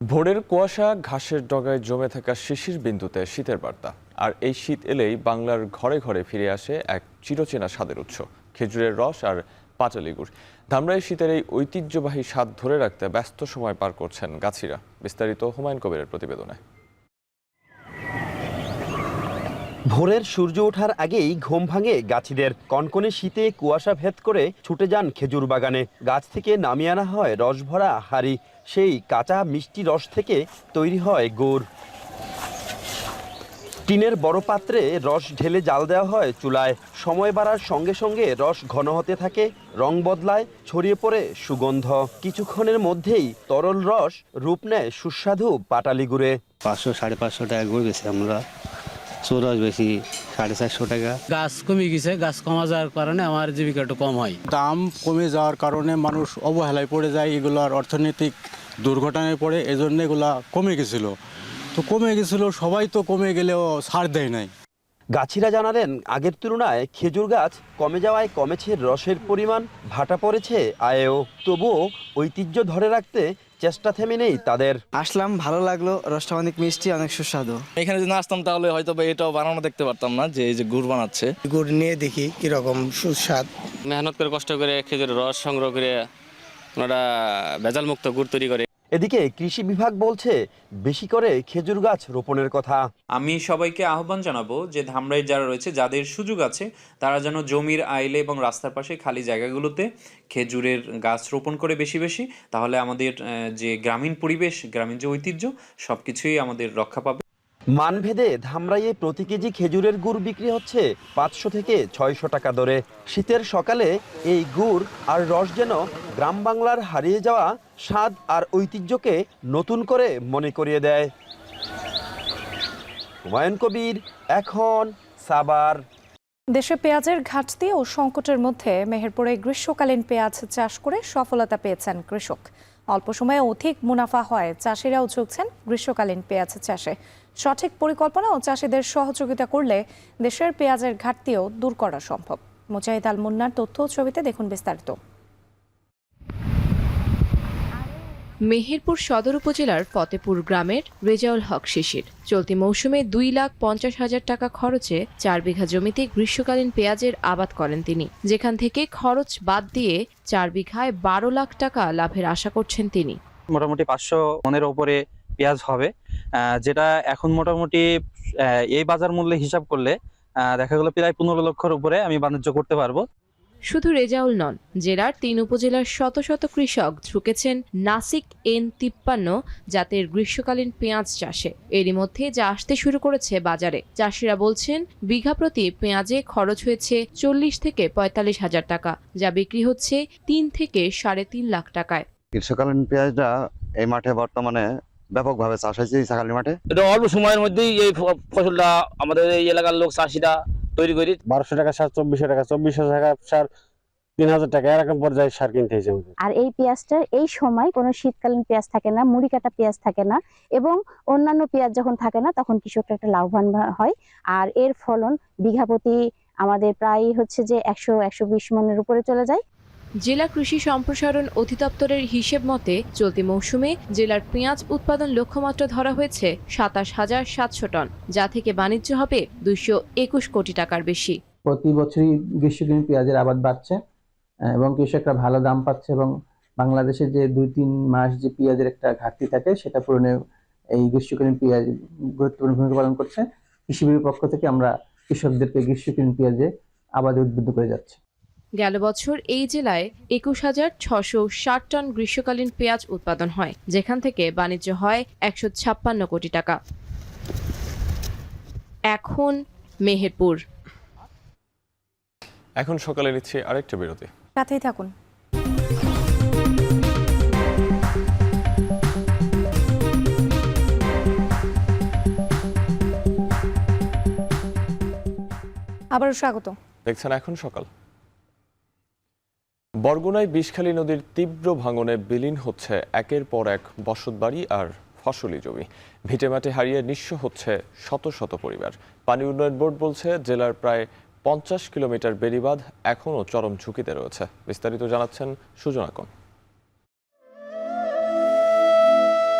ভোরের কুয়াশা, ঘাসের ডগায় জমে থাকা শিশির বিন্দুতে শীতের বার্তা। আর এই শীত এলেই বাংলার ঘরে ঘরে ফিরে আসে এক চিরচেনা স্বাদের উৎস, খেজুরের রস আর পাটালি গুড়। ধামরাই শীতের এই ঐতিহ্যবাহী স্বাদ ধরে রাখতে ব্যস্ত সময় পার করছেন গাছিরা। বিস্তারিত হুমায়ুন কবিরের প্রতিবেদনে। ভোরের সূর্য ওঠার আগেই ঘুম ভাঙে গাছিদের। কনকনে শীতে কুয়াশা ভেদ করে ছুটে যান খেজুর বাগানে। গাছ থেকে নামিয়ে আনা হয় রস ভরা হাঁড়ি, সেই কাঁচা মিষ্টি রস থেকে তৈরি হয় গুড়। টিনের বড় পাত্রে রস ঢেলে জাল দেওয়া হয় চুলায়। সময় বাড়ার সঙ্গে সঙ্গে রস ঘন হতে থাকে, রং বদলায়, ছড়িয়ে পড়ে সুগন্ধ। কিছুক্ষণের মধ্যেই তরল রস রূপ নেয় সুস্বাদু পাটালি গুড়ে। 500-550 টাকা গুড় বেশি আমরা, চৌরস বেশি 450 টাকা। গাছ কমে গেছে, গাছ কমা যাওয়ার কারণে আমার জীবিকাটা কম হয়। দাম কমে যাওয়ার কারণে মানুষ অবহেলায় পড়ে যায়, এগুলোর অর্থনৈতিক দুর্ঘটনায় পড়ে, এজন্য এগুলা কমে গেছিল। তো কমে গেছিল, সবাই তো কমে গেলেও ছাড় দেয় নাই। গাছিরা জানালেন আগের তুলনায় খেজুর গাছ কমে যাওয়ায় কমেছে রসের পরিমাণ, ভাটা পড়েছে আয়েও। তবুও ঐতিহ্য ধরে রাখতে চেষ্টা থেমে নেই তাদের। আসলাম, ভালো লাগলো, রসটা অনেক মিষ্টি, অনেক সুস্বাদু। এখানে যদি না আসতাম তাহলে হয়তো এটাও বানানো দেখতে পারতাম না, যে এই যে গুড় বানাচ্ছে। গুড় নিয়ে দেখি কিরকম সুস্বাদ। মেহনত করে কষ্ট করে খেজুরের রস সংগ্রহ করে ওনারা ভেজাল মুক্ত গুড় তৈরি করে। এদিকে কৃষি বিভাগ বলছে বেশি করে খেজুর গাছ রোপণের কথা। আমি সবাইকে আহ্বান জানাবো যে ধামরাই যারা রয়েছে, যাদের সুযোগ আছে, তারা যেন জমির আইলে এবং রাস্তার পাশে খালি জায়গাগুলোতে খেজুরের গাছ রোপণ করে বেশি বেশি, তাহলে আমাদের যে গ্রামীণ পরিবেশ, গ্রামীণ যে ঐতিহ্য, সবকিছুই আমাদের রক্ষা পাবে। মানভেদে ধামরাইয়ে প্রতি কেজি খেজুরের গুড় বিক্রি হচ্ছে 500 থেকে 600 টাকা দরে। শীতের সকালে এই গুড় আর রস যেন গ্রাম বাংলার হারিয়ে যাওয়া স্বাদ আর ঐতিহ্যকে নতুন করে মনে করিয়ে দেয়। হুমায়ুন কবির, এখন সাভার। দেশে পেঁয়াজের ঘাটতি ও সংকটের মধ্যে মেহেরপুরে গ্রীষ্মকালীন পেঁয়াজ চাষ করে সফলতা পেয়েছেন কৃষক। অল্প সময়ে অধিক মুনাফা হয় চাষিরাও ঝুঁকছেন গ্রীষ্মকালীন পেঁয়াজ চাষে। সঠিক পরিকল্পনা ও চাষিদের সহযোগিতা করলে দেশের পেঁয়াজের ঘাটতিও দূর করা সম্ভব। মুজাহিদ আল মুন্নার তথ্য ছবিতে দেখুন বিস্তারিত। মেহেরপুর সদর উপজেলার ফতেপুর গ্রামের রেজাউল হক শিশির চলতি মৌসুমে 2,50,000 টাকা খরচে 4 বিঘা জমিতে গ্রীষ্মকালীন পেঁয়াজের আবাদ করেন তিনি, যেখান থেকে খরচ বাদ দিয়ে 4 বিঘায় 12 লাখ টাকা লাভের আশা করছেন তিনি। মোটামুটি 500 মনের ওপরে পেঁয়াজ হবে, যেটা এখন মোটামুটি এই বাজার মূল্যে হিসাব করলে দেখা গেল প্রায় 15 লক্ষের উপরে আমি বাণিজ্য করতে পারবো। শুধু রেজাউল নন, জেলার 3 উপজেলার শত শত কৃষক ঝুঁকেছেন নাসিক N53 জাতের গ্রীষ্মকালীন পেঁয়াজ চাষে। এরই মধ্যে যা আসতে শুরু করেছে বাজারে। চাষিরা বলছেন বিঘা প্রতি পেঁয়াজে খরচ হয়েছে 40 থেকে 45 হাজার টাকা, যা বিক্রি হচ্ছে 3 থেকে 3.5 লাখ টাকায়। গ্রীষ্মকালীন পেঁয়াজটা এই মাঠে বর্তমানে ব্যাপকভাবে চাষ হয়েছে এই শাখালি মাঠে। এটা অল্প সময়ের মধ্যেই এই ফসলটা আমাদের এই এলাকার লোক চাষিরা তৈরি করি। 1200 টাকা সার, 2400 টাকা, 2400 টাকা সার, 3000 টাকা এরকম পর্যায়ে সার কিনতে হয়েছে। আর এই পেঁয়াজটার এই সময় কোনো শীতকালীন পেঁয়াজ থাকে না, মুড়ি কাটা পেঁয়াজ থাকে না, এবং অন্যান্য পেঁয়াজ যখন থাকে না তখন কৃষকরা একটা লাভবান হয়। আর এর ফলন বিঘা প্রতি আমাদের প্রায় হচ্ছে যে 100-120 মনের উপরে চলে যায়। জেলা কৃষি সম্প্রসারণ অধিদপ্তরের হিসেব মতে চলতি মৌসুমে জেলার পেঁয়াজ উৎপাদন লক্ষ্যমাত্রা ধরা হয়েছে 27,700 টন, যা থেকে বাণিজ্য হবে 221 কোটি টাকার বেশি। প্রতি বছরই গ্রীষ্মকালীন পেঁয়াজের আবাদ বাড়ছে এবং কৃষকরা ভালো দাম পাচ্ছে এবং বাংলাদেশে যে 2-3 মাস যে পেঁয়াজের একটা ঘাটতি থাকে সেটা পূরণে এই গ্রীষ্মকালীন পেঁয়াজ গুরুত্বপূর্ণ ভূমিকা পালন করছে। কৃষি বিভাগের পক্ষ থেকে আমরা কৃষকদেরকে গ্রীষ্মকালীন পেঁয়াজে আবাদে উদ্বুদ্ধ করে যাচ্ছি। গেল বছর এই জেলায় ২১,৬৬০ টন গ্রীষ্মকালীন পেঁয়াজ উৎপাদন হয়, যেখান থেকে বাণিজ্য হয় ১৫৬ কোটি টাকা। এখন মেহেরপুর। এখন সকালে নিচ্ছে আরেকটা বিরতি, সাথেই থাকুন। আবারও স্বাগত। দেখছেন এখন সকাল। বরগুনায় বিষখালী নদীর তীব্র ভাঙনে বিলীন হচ্ছে একের পর এক বসতবাড়ি আর ফসলি জমি। ভিটেমাটি হারিয়ে নিঃস্ব হচ্ছে শত শত পরিবার। পানি উন্নয়ন বোর্ড বলছে জেলার প্রায় 50 কিলোমিটার বেড়িবাঁধ এখনও চরম ঝুঁকিতে রয়েছে। বিস্তারিত জানাচ্ছেন সুজনা কোন।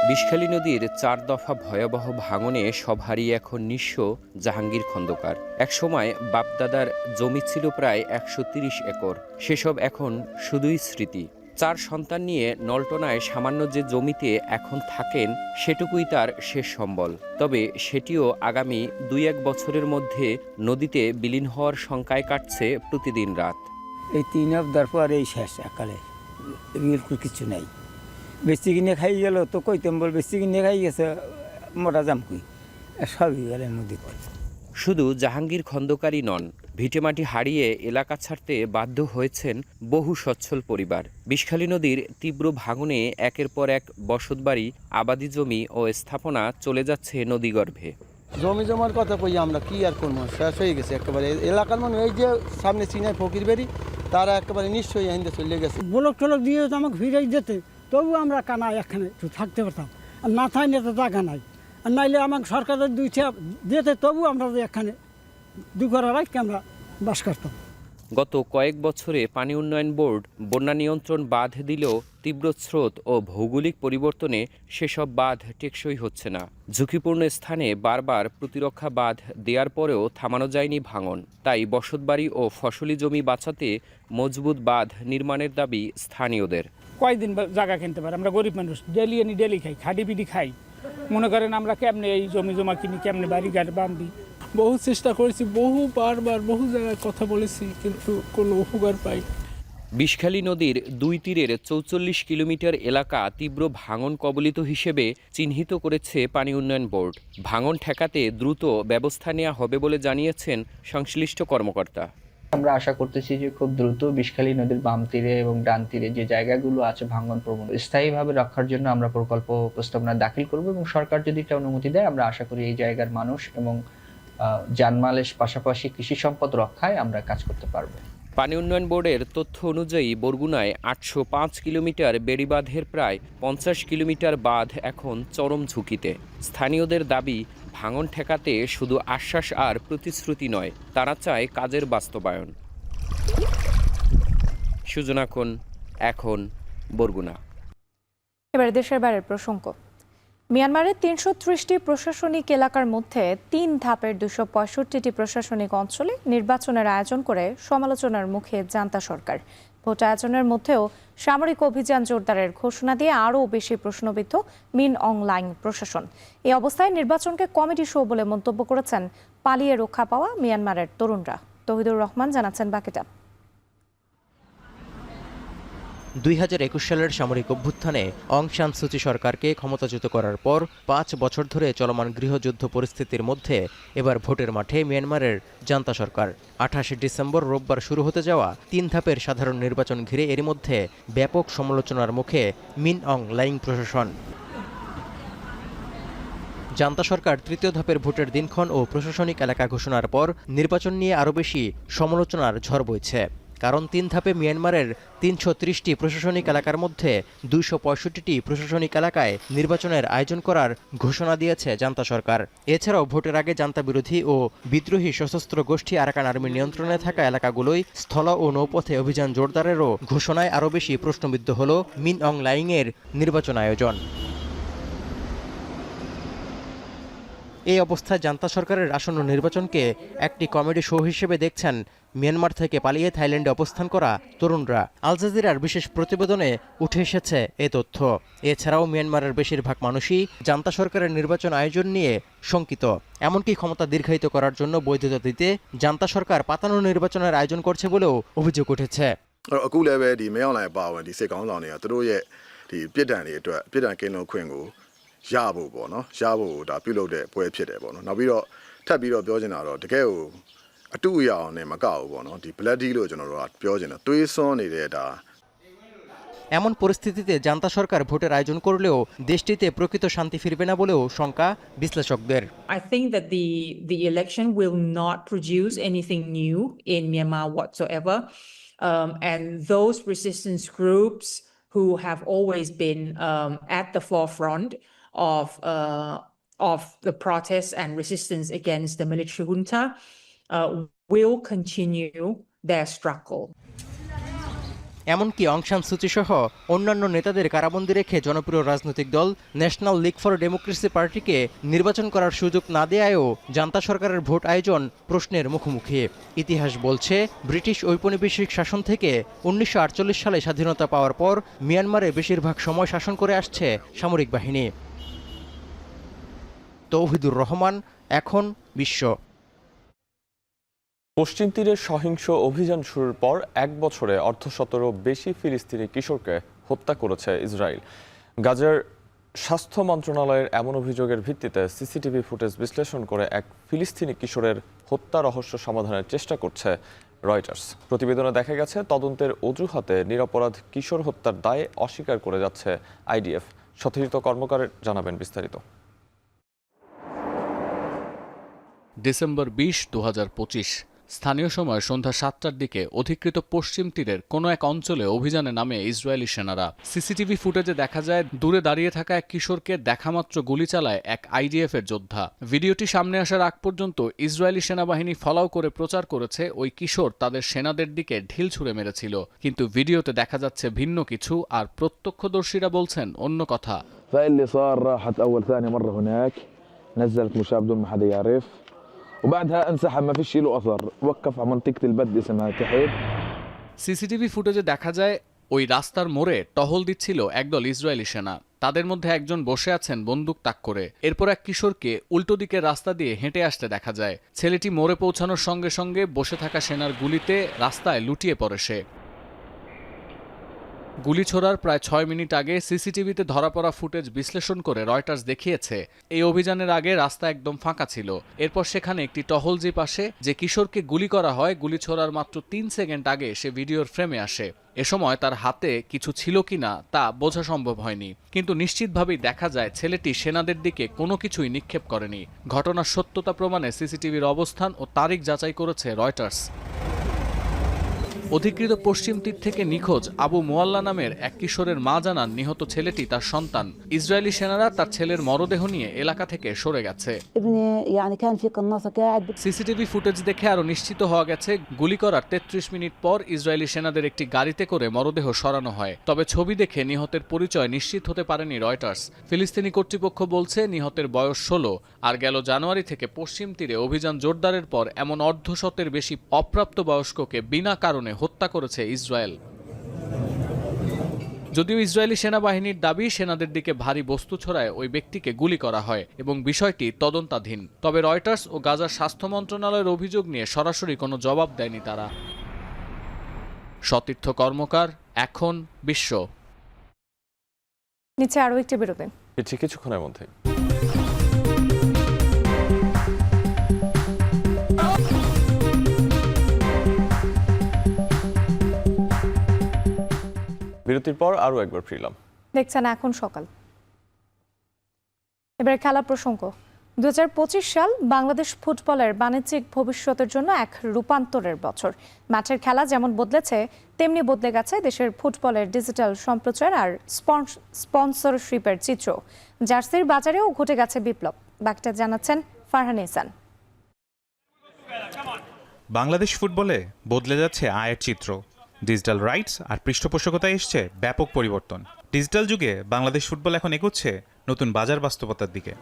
বিষখালী নদীর 4 দফা ভয়াবহ ভাঙনে সব হারিয়ে এখন নিঃস্ব জাহাঙ্গীর খন্দকার। একসময় বাপদাদার জমি ছিল প্রায় 130 একর, সেসব এখন শুধুই স্মৃতি। 4 সন্তান নিয়ে নলটনায় সামান্য যে জমিতে এখন থাকেন সেটুকুই তার শেষ সম্বল। তবে সেটিও আগামী 2-1 বছরের মধ্যে নদীতে বিলীন হওয়ার শঙ্কায় কাটছে প্রতিদিন রাত। এই 3 অবদার পর এই শেষ, একালে বিলকুল কিছু নাই। বেশি কিনে খাই গেল তো কইতাম বল, বেশি কিনে খাই গেছে মোটা জামকুই সবই গেলে নদীতে। শুধু জাহাঙ্গীর খন্দকারই নন, ভিটেমাটি হারিয়ে এলাকা ছাড়তে বাধ্য হয়েছেন বহু সচ্ছল পরিবার। বিষখালী নদীর তীব্র ভাঙনে একের পর এক বসতবাড়ি, আবাদি জমি ও স্থাপনা চলে যাচ্ছে নদীগর্ভে। জমি জমার কথা কই আমরা কি আর করবো, শেষ হয়ে গেছে একেবারে। এলাকার মানুষ এই যে সামনে চিনাই ফকির বাড়ি, তারা একেবারে নিশ্চয়ই আইন্দে চলে গেছে। ব্লক টলক দিয়ে আমাকে ফিরাই যেতে, তবু আমরা কানা এখানে একটু থাকতে পারতাম। আর না থাকলে তো জায়গা নাই, আর নাইলে আমাকে সরকারের 2 দিতে, তবু আমরা এখানে দুঘর রাখতে আমরা বাস করতাম। গত কয়েক বছরে পানি উন্নয়ন বোর্ড বন্যা নিয়ন্ত্রণ বাঁধ দিলেও তীব্র স্রোত ও ভৌগোলিক পরিবর্তনে সেসব বাঁধ টেকসই হচ্ছে না। ঝুঁকিপূর্ণ স্থানে বারবার প্রতিরক্ষা বাঁধ দেওয়ার পরেও থামানো যায়নি ভাঙন। তাই বসতবাড়ি ও ফসলি জমি বাঁচাতে মজবুত বাঁধ নির্মাণের দাবি স্থানীয়দের। কয়দিন জায়গা কিনতে পারে, আমরা গরিব মানুষ, ডেলি এনি ডেলি খাই, খাটি পিটি খাই। মনে করেন আমরা কেমনে এই জমি জমা কিনি, কেমনে বাড়ি ঘাট বাঁধি। বহু চেষ্টা করেছি, বারবার বহু জায়গায় কথা বলেছি, কিন্তু কোনো উপকার পাই। বিষখালী নদীর 2 তীরের 44 কিলোমিটার এলাকা তীব্র ভাঙন কবলিত হিসেবে চিহ্নিত করেছে পানি উন্নয়ন বোর্ড। ভাঙন ঠেকাতে দ্রুত ব্যবস্থা নেওয়া হবে বলে জানিয়েছেন সংশ্লিষ্ট কর্মকর্তা। আমরা আশা করতেছি যে খুব দ্রুত বিষখালী নদীর বাম তীরে এবং ডান তীরে যে জায়গাগুলো আছে ভাঙন প্রবণ, স্থায়ীভাবে রক্ষার জন্য আমরা প্রকল্প প্রস্তাবনা দাখিল করব এবং সরকার যদি এটা অনুমতি দেয়, আমরা আশা করি এই জায়গার মানুষ এবং জানমালের পাশাপাশি কৃষি সম্পদ রক্ষায় আমরা কাজ করতে পারবো। পানি উন্নয়ন বোর্ডের তথ্য অনুযায়ী বরগুনায় 805 কিলোমিটার বেড়িবাঁধের প্রায় 50 কিলোমিটার বাঁধ এখন চরম ঝুঁকিতে। স্থানীয়দের দাবি, ভাঙন ঠেকাতে শুধু আশ্বাস আর প্রতিশ্রুতি নয়, তারা চায় কাজের বাস্তবায়ন। সুজনা কোন, এখন বরগুনা। এবারে দেশের বাইরের প্রসঙ্গ। মিয়ানমারের 330টি প্রশাসনিক এলাকার মধ্যে 3 ধাপের 265টি প্রশাসনিক অঞ্চলে নির্বাচনের আয়োজন করে সমালোচনার মুখে জান্তা সরকার। ভোট আয়োজনের মধ্যেও সামরিক অভিযান জোরদারের ঘোষণা দিয়ে আরও বেশি প্রশ্নবিদ্ধ মিন অং লাইং প্রশাসন। এই অবস্থায় নির্বাচনকে কমেডি শো বলে মন্তব্য করেছেন পালিয়ে রক্ষা পাওয়া মিয়ানমারের তরুণরা। তৌহিদুর রহমান জানাচ্ছেন বাকিটা। 2021 সালের সামরিক অভ্যুত্থানে অং সান সুচি সরকারকে ক্ষমতাচ্যুত করার পর 5 বছর ধরে চলমান গৃহযুদ্ধ পরিস্থিতির মধ্যে এবার ভোটের মাঠে মিয়ানমারের জান্তা সরকার। 28 ডিসেম্বর রোববার শুরু হতে যাওয়া 3 ধাপের সাধারণ নির্বাচন ঘিরে এরই মধ্যে ব্যাপক সমালোচনার মুখে মিন অং লাইং প্রশাসন। জান্তা সরকার তৃতীয় ধাপের ভোটের দিনক্ষণ ও প্রশাসনিক এলাকা ঘোষণার পর নির্বাচন নিয়ে আরও বেশি সমালোচনার ঝড় বইছে। কারণ 3 ধাপে মিয়ানমারের 330টি প্রশাসনিক এলাকার মধ্যে 265টি প্রশাসনিক এলাকায় নির্বাচনের আয়োজন করার ঘোষণা দিয়েছে জান্তা সরকার। এছাড়াও ভোটের আগে জান্তা বিরোধী ও বিদ্রোহী সশস্ত্র গোষ্ঠী আরাকান আর্মির নিয়ন্ত্রণে থাকা এলাকাগুলোই স্থল ও নৌপথে অভিযান জোরদারেরও ঘোষণায় আরও বেশি প্রশ্নবিদ্ধ হল মিন অং লাইংয়ের নির্বাচন আয়োজন। এই অবস্থায় জান্তা সরকারের আসন্ন নির্বাচনকে একটি কমেডি শো হিসেবে দেখছেন মিয়ানমার থেকে পালিয়ে থাইল্যান্ডে অবস্থান করা তরুণরা। আল জাজিরার বিশেষ প্রতিবেদনে উঠে এসেছে এ তথ্য। এছাড়াও মিয়ানমারের বেশিরভাগ মানুষই জান্তা সরকারের নির্বাচন আয়োজন নিয়ে শঙ্কিত। এমনকি ক্ষমতা দীর্ঘায়িত করার জন্য বৈধতা দিতে জান্তা সরকার পাতানো নির্বাচনের আয়োজন করছে বলেও অভিযোগ উঠেছে। အခုလည်းပဲဒီမဲအွန်လိုင်းပါဝင်ဒီစစ်ကောင်ဆောင်တွေကသူတို့ရဲ့ဒီပြစ်ဒဏ်တွေအတွက်ပြစ်ဒဏ်ကင်းလွတ်ခွင့်ကိုရဖို့ပေါ့နော်ရဖို့ဒါပြုလုပ်တဲ့ပွဲဖြစ်တယ်ပေါ့နော်နောက်ပြီးတော့ထပ်ပြီးတော့ပြောချင်တာတော့တကယ်ကိုအတူရအောင်နဲ့မကောက်ဘူးပေါ့နော်ဒီ black deal လို့ကျွန်တော်တို့ကပြောချင်တယ်သွေးစွန်းနေတဲ့ဒါএমন পরিস্থিতিতে জান্তা সরকার ভোটের আয়োজন করলেও দেশটিতে প্রকৃত শান্তি ফিরবে না বলেও শঙ্কা বিশ্লেষকদের। I think that the election will not produce anything new in Myanmar whatsoever. And those resistance groups who have always been at the forefront of the protests and resistance against the military junta will continue their struggle. এমনকি অং সান সু চি সহ অন্যান্য নেতাদের কারাবন্দী রেখে জনপ্রিয় রাজনৈতিক দল ন্যাশনাল লিগ ফর ডেমোক্রেসি পার্টিকে নির্বাচন করার সুযোগ না দেয়ায়ও জান্তা সরকারের ভোট আয়োজন প্রশ্নের মুখোমুখি। ইতিহাস বলছে ব্রিটিশ ঔপনিবেশিক শাসন থেকে 1948 সালে স্বাধীনতা পাওয়ার পর মিয়ানমারে বেশিরভাগ সময় শাসন করে আসছে সামরিক বাহিনী। তৌহিদুর রহমান, এখন বিশ্ব। পশ্চিম তীরে সহিংস অভিযান শুরুর পর 1 বছরে অর্ধশতেরও বেশি ফিলিস্তিনি কিশোরকে হত্যা করেছে ইসরায়েল। গাজার স্বাস্থ্য মন্ত্রণালয়ের এমন অভিযোগের ভিত্তিতে সিসিটিভি ফুটেজ বিশ্লেষণ করে এক ফিলিস্তিনি কিশোরের হত্যা রহস্য সমাধানের চেষ্টা করছে রয়টার্স। প্রতিবেদনে দেখা গেছে তদন্তের অজুহাতে নিরপরাধ কিশোর হত্যার দায় অস্বীকার করে যাচ্ছে আইডিএফ। সতীর্থ কর্মকার জানাবেন বিস্তারিত। ডিসেম্বর 20, 2025 স্থানীয় সময় সন্ধ্যা 7টার দিকে অধিকৃত পশ্চিম তীরের কোনো এক অঞ্চলে অভিযানে নামে ইসরায়েলি সেনারা। সিসিটিভি ফুটেজে দেখা যায় দূরে দাঁড়িয়ে থাকা এক কিশোরকে দেখামাত্র গুলি চালায় এক আইডিএফ এর যোদ্ধা। ভিডিওটি সামনে আসার আগ পর্যন্ত ইসরায়েলি সেনাবাহিনী ফলাও করে প্রচার করেছে ওই কিশোর তাদের সেনাদের দিকে ঢিল ছুঁড়ে মেরেছিল, কিন্তু ভিডিওতে দেখা যাচ্ছে ভিন্ন কিছু, আর প্রত্যক্ষদর্শীরা বলছেন অন্য কথা। সিসিটিভি ফুটেজে দেখা যায় ওই রাস্তার মোড়ে টহল দিচ্ছিল একদল ইসরায়েলি সেনা। তাদের মধ্যে একজন বসে আছেন বন্দুক তাক করে। এরপর এক কিশোরকে উল্টো দিকের রাস্তা দিয়ে হেঁটে আসতে দেখা যায়। ছেলেটি মোড়ে পৌঁছানোর সঙ্গে সঙ্গে বসে থাকা সেনার গুলিতে রাস্তায় লুটিয়ে পড়ে সে। গুলি ছোড়ার প্রায় 6 মিনিট আগে সিসিটিভিতে ধরা পড়া ফুটেজ বিশ্লেষণ করে রয়টার্স দেখিয়েছে এই অভিযানের আগে রাস্তা একদম ফাঁকা ছিল। এরপর সেখানে একটি টহল জিপ আসে। যে কিশোরকে গুলি করা হয় গুলি ছোড়ার মাত্র 3 সেকেন্ড আগে সে ভিডিওর ফ্রেমে আসে। এ সময় তার হাতে কিছু ছিল কিনা তা বোঝা সম্ভব হয়নি, কিন্তু নিশ্চিতভাবেই দেখা যায় ছেলেটি সেনাদের দিকে কোনো কিছুই নিক্ষেপ করেনি। ঘটনার সত্যতা প্রমাণে সিসিটিভির অবস্থান ও তারিখ যাচাই করেছে রয়টার্স। অধিকৃত পশ্চিম তীর থেকে নিখোঁজ আবু মোয়াল্লা নামের এক কিশোরের মা জানান নিহত ছেলেটি তার সন্তান। ইসরায়েলি সেনারা তার ছেলের মরদেহ নিয়ে এলাকা থেকে সরে গেছে। সিসিটিভি ফুটেজ দেখে আরো নিশ্চিত হওয়া গেছে গুলি করার 33 মিনিট পর ইসরায়েলি সেনাদের একটি গাড়িতে করে মরদেহ সরানো হয়। তবে ছবি দেখে নিহতের পরিচয় নিশ্চিত হতে পারেনি রয়টার্স। ফিলিস্তিনি কর্তৃপক্ষ বলছে নিহতের বয়স 16। আর গেল জানুয়ারি থেকে পশ্চিম তীরে অভিযান জোরদারের পর এমন অর্ধশতের বেশি অপ্রাপ্তবয়স্ককে বিনা কারণে হত্যা করেছে ইসরায়েল। যদিও ইসরায়েলি সেনাবাহিনীর দাবি সেনাদের দিকে ভারী বস্তু ছোড়ায় ওই ব্যক্তিকে গুলি করা হয় এবং বিষয়টি তদন্তাধীন। তবে রয়টার্স ও গাজার স্বাস্থ্য মন্ত্রণালয়ের অভিযোগ নিয়ে সরাসরি কোনো জবাব দেয়নি তারা। সতীর্থ কর্মকার, এখন বিশ্ব। নিচে আরো একটি বিরতি, কিছুক্ষণের মধ্যে। বিরতির পর আরো একবার ফিরলাম। দেখছেন এখন সকাল। এবার খেলা প্রসঙ্গ। 2025 সাল বাংলাদেশ ফুটবলের বাণিজ্যিক ভবিষ্যতের জন্য এক রূপান্তরের বছর। মাঠের খেলা যেমন বদলেছে তেমনি বদলে গেছে দেশের ফুটবলের ডিজিটাল সম্প্রচার আর স্পন্সরশিপের চিত্র। জার্সির বাজারেও ঘটে গেছে বিপ্লব। বাকিটা জানাচ্ছেন ফারহান ইহসান। বাংলাদেশ ফুটবলে বদলে যাচ্ছে আয়ের চিত্র। ডিজিটাল রাইটস আর পৃষ্ঠপোষকতায় এসছে ব্যাপক পরিবর্তন। ডিজিটাল যুগে বাংলাদেশ ফুটবল এখন এগোচ্ছে নতুন বাজার বাস্তবতার দিকে।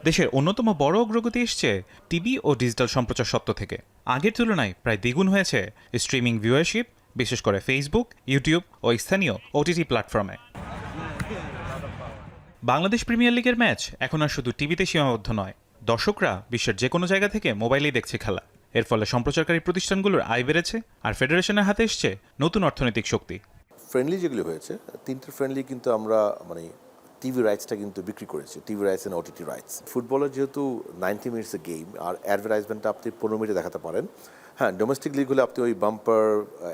দেশের অন্যতম বড় অগ্রগতি এসছে টিভি ও ডিজিটাল সম্প্রচার সত্ত্ব থেকে। আগের তুলনায় প্রায় দ্বিগুণ হয়েছে স্ট্রিমিং ভিউয়ারশিপ, বিশেষ করে ফেসবুক, ইউটিউব ও স্থানীয় ওটিটি প্ল্যাটফর্মে। বাংলাদেশ প্রিমিয়ার লিগের ম্যাচ এখন আর শুধু টিভিতে সীমাবদ্ধ নয়, দর্শকরা বিশ্বের যে কোনো জায়গা থেকে মোবাইলেই দেখছে খেলা। এর ফলে সম্প্রচারকারী প্রতিষ্ঠানগুলোর আয় বেড়েছে, আর ফেডারেশনের হাতে এসছে নতুন অর্থনৈতিক শক্তি। ফ্রেন্ডলি যেগুলো হয়েছে, 3টে ফ্রেন্ডলি কিন্তু আমরা টিভি রাইটসটা কিন্তু বিক্রি করেছি, TV rights and OTT rights. ফুটবলের যেহেতু 90 মিনিটস এ গেম, আর অ্যাডভার্টাইজমেন্টটা আপনি 15 মিনিটে দেখাতে পারেন। হ্যাঁ, ডোমেস্টিক লিগ হলে আপনি ওই বাম্পার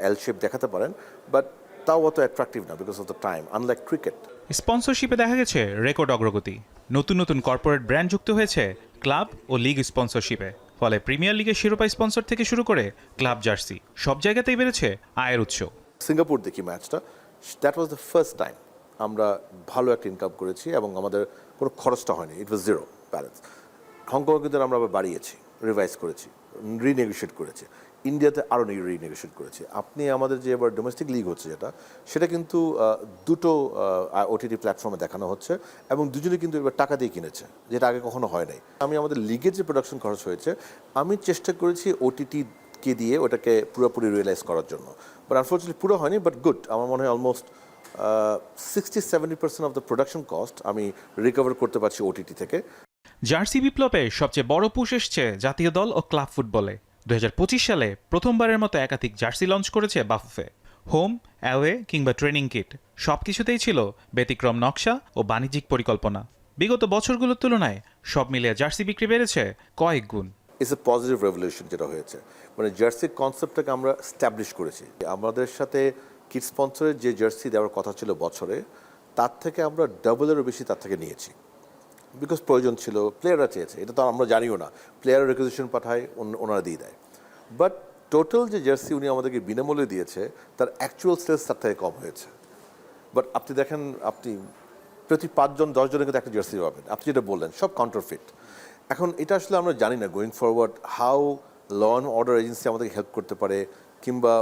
এল শেপ দেখাতে পারেন, বাট তাও অত অ্যাট্রাকটিভ না because of the time, unlike cricket. স্পন্সরশিপে দেখা গেছে রেকর্ড অগ্রগতি। নতুন নতুন কর্পোরেট ব্র্যান্ড যুক্ত হয়েছে ক্লাব ও লিগ স্পন্সরশিপে। ফলে প্রিমিয়ার লিগের শিরোপা স্পন্সর থেকে শুরু করে ক্লাব জার্সি সব জায়গাতেই বেড়েছে আয়ের উৎস। সিঙ্গাপুর দেখি ম্যাচটা, that was the first time আমরা ভালো একটা ইনকাম করেছি এবং আমাদের কোনো খরচটা হয়নি, ইট ওয়াজ জিরো ব্যালেন্স। হংকং কিন্তু আমরা আবার বাড়িয়েছি, রিভাইজ করেছি, রিনেগোশিয়েট করেছি। ইন্ডিয়াতে আরও রিনেগোশিয়েট করেছি। আপনি আমাদের যে এবার ডোমেস্টিক লিগ হচ্ছে সেটা কিন্তু দুটো ওটিটি প্ল্যাটফর্মে দেখানো হচ্ছে এবং দুজনে কিন্তু এবার টাকা দিয়ে কিনেছে, যেটা আগে কখনো হয় নাই। আমি আমাদের লিগের যে প্রোডাকশন খরচ হয়েছে, আমি চেষ্টা করেছি ওটিটিকে দিয়ে ওটাকে পুরোপুরি রিয়েলাইজ করার জন্য, বাট আনফর্চুনেটলি পুরো হয়নি, বাট গুড। আমার মনে হয় almost 60-70% of the production cost আমি রিকভার করতে পারছি ওটিটি থেকে। জার্সি বিপ্লবে সবচেয়ে বড় পুশ এসছে জাতীয় দল ও ক্লাব ফুটবলে। 2025 সালে প্রথমবারের মতো একাধিক জার্সি লঞ্চ করেছে বাফুফে। হোম, অ্যাওয়ে কিংবা ট্রেনিং কিট সবকিছুতেই ছিল ব্যতিক্রম নকশা ও বাণিজ্যিক পরিকল্পনা। বিগত বছরগুলোর তুলনায় সব মিলিয়ে জার্সি বিক্রি বেড়েছে কয়েক গুণ। ইটস এ পজিটিভ রেভলিউশন যেটা হয়েছে, জার্সির কনসেপ্টটাকে আমরা স্ট্যাবলিশ করেছি। আমাদের সাথে কিট স্পন্সরের যে জার্সি দেওয়ার কথা ছিল বছরে, তার থেকে আমরা ডাবলেরও বেশি তার থেকে নিয়েছি, বিকজ প্রয়োজন ছিল, প্লেয়াররা চেয়েছে। এটা তো আমরা জানিও না, প্লেয়ারের রিকুইজিশন পাঠায়, ওনারা দিয়ে দেয়। বাট টোটাল যে জার্সি উনি আমাদেরকে বিনামূল্যে দিয়েছে, তার অ্যাকচুয়াল সেলস তার থেকে কম হয়েছে। বাট আপনি দেখেন, আপনি প্রতি 5-10 জনের কিন্তু একটা জার্সি পাবেন। আপনি যেটা বললেন সব কাউন্টারফিট। এখন এটা আসলে আমরা জানি না going forward how law and order agency আমাদেরকে হেল্প করতে পারে, কিংবা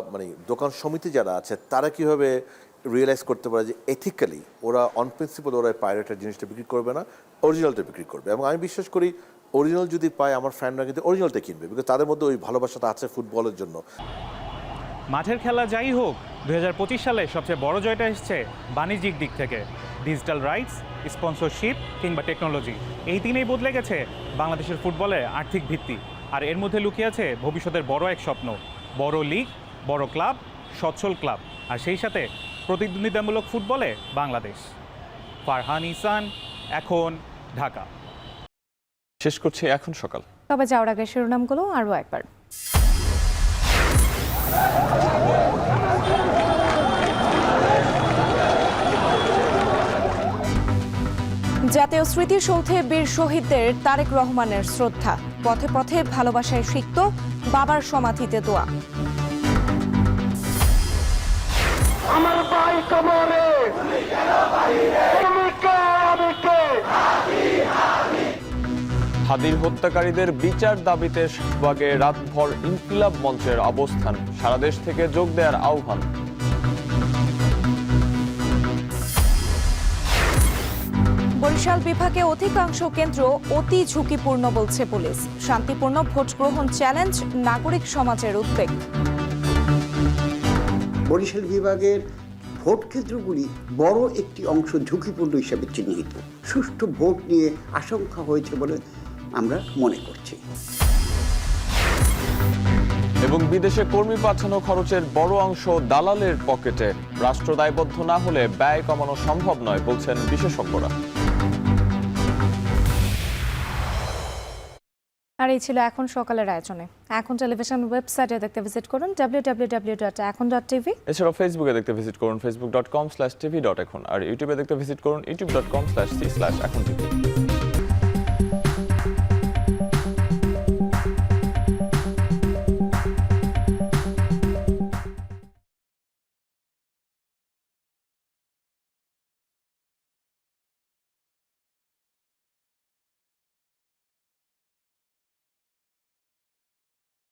দোকান সমিতি যারা আছে তারা কীভাবে রিয়েলাইজ করতে পারে যে এথিক্যালি ওরা অন প্রিন্সিপাল ওরা পাইরেটের জিনিসটা বিক্রি করবে না, অরিজিনালটা বিক্রি করবে। এবং আমি বিশ্বাস করি অরিজিনাল যদি পায় আমার ফ্যানরা কিন্তু অরিজিনালটা কিনবে, বিকজ তাদের মধ্যে ওই ভালোবাসাটা আছে ফুটবলের জন্য। মাঠের খেলা যাই হোক, 2025 সালে সবচেয়ে বড় জয়টা এসছে বাণিজ্যিক দিক থেকে। ডিজিটাল রাইটস, স্পন্সরশিপ কিংবা টেকনোলজি, এই তিনেই বদলে গেছে বাংলাদেশের ফুটবলের আর্থিক ভিত্তি। আর এর মধ্যে লুকিয়ে আছে ভবিষ্যতের বড় এক স্বপ্ন, বড় লিগ, বড় ক্লাব, সচ্ছল ক্লাব, আর সেই সাথে প্রতিদ্বন্দ্বিতামূলক ফুটবলে বাংলাদেশ। ফারহান ইসান, এখন, ঢাকা। শেষ করছি এখন সকাল। তবে যাওয়ার আগে শিরোনামগুলো আরও একবার। জাতীয় স্মৃতিসৌধে বীর শহীদদের তারেক রহমানের শ্রদ্ধা, পথে পথে ভালোবাসায় সিক্ত বাবার সমাধিতে দোয়া। আমার ভাই কবরে হাদির হত্যাকারীদের বিচার দাবিতে শাহবাগে রাতভর ইনকিলাব মঞ্চের অবস্থান, সারা দেশ থেকে যোগ দেওয়ার আহ্বান। বরিশাল বিভাগে অধিকাংশ কেন্দ্র অতি ঝুঁকিপূর্ণ বলছে পুলিশ, শান্তিপূর্ণ ভোট গ্রহণ চ্যালেঞ্জ, নাগরিক সমাজের উদ্বেগ। বরিশাল বিভাগের ভোট কেন্দ্রগুলি বড় একটি অংশ ঝুঁকিপূর্ণ হিসেবে চিহ্নিত, সুষ্ঠু ভোট নিয়ে আশঙ্কা হয়েছে বলে আমরা মনে করছি। এবং বিদেশে কর্মী পাঠানো খরচের বড় অংশ দালালের পকেটে, রাষ্ট্র দায়বদ্ধ না হলে ব্যয় কমানো সম্ভব নয় বলছেন বিশেষজ্ঞরা। আর এই ছিল এখন সকালের আয়োজনে। এখন টেলিভিশন ওয়েবসাইটে দেখতে ভিজিট করুন www.ekon.tv। এছাড়াও ফেসবুকে দেখতে ভিজিট করুন facebook.com/tv.ekon, আর ইউটিউবে দেখতে ভিজিট করুন youtube.com/c/ekontv।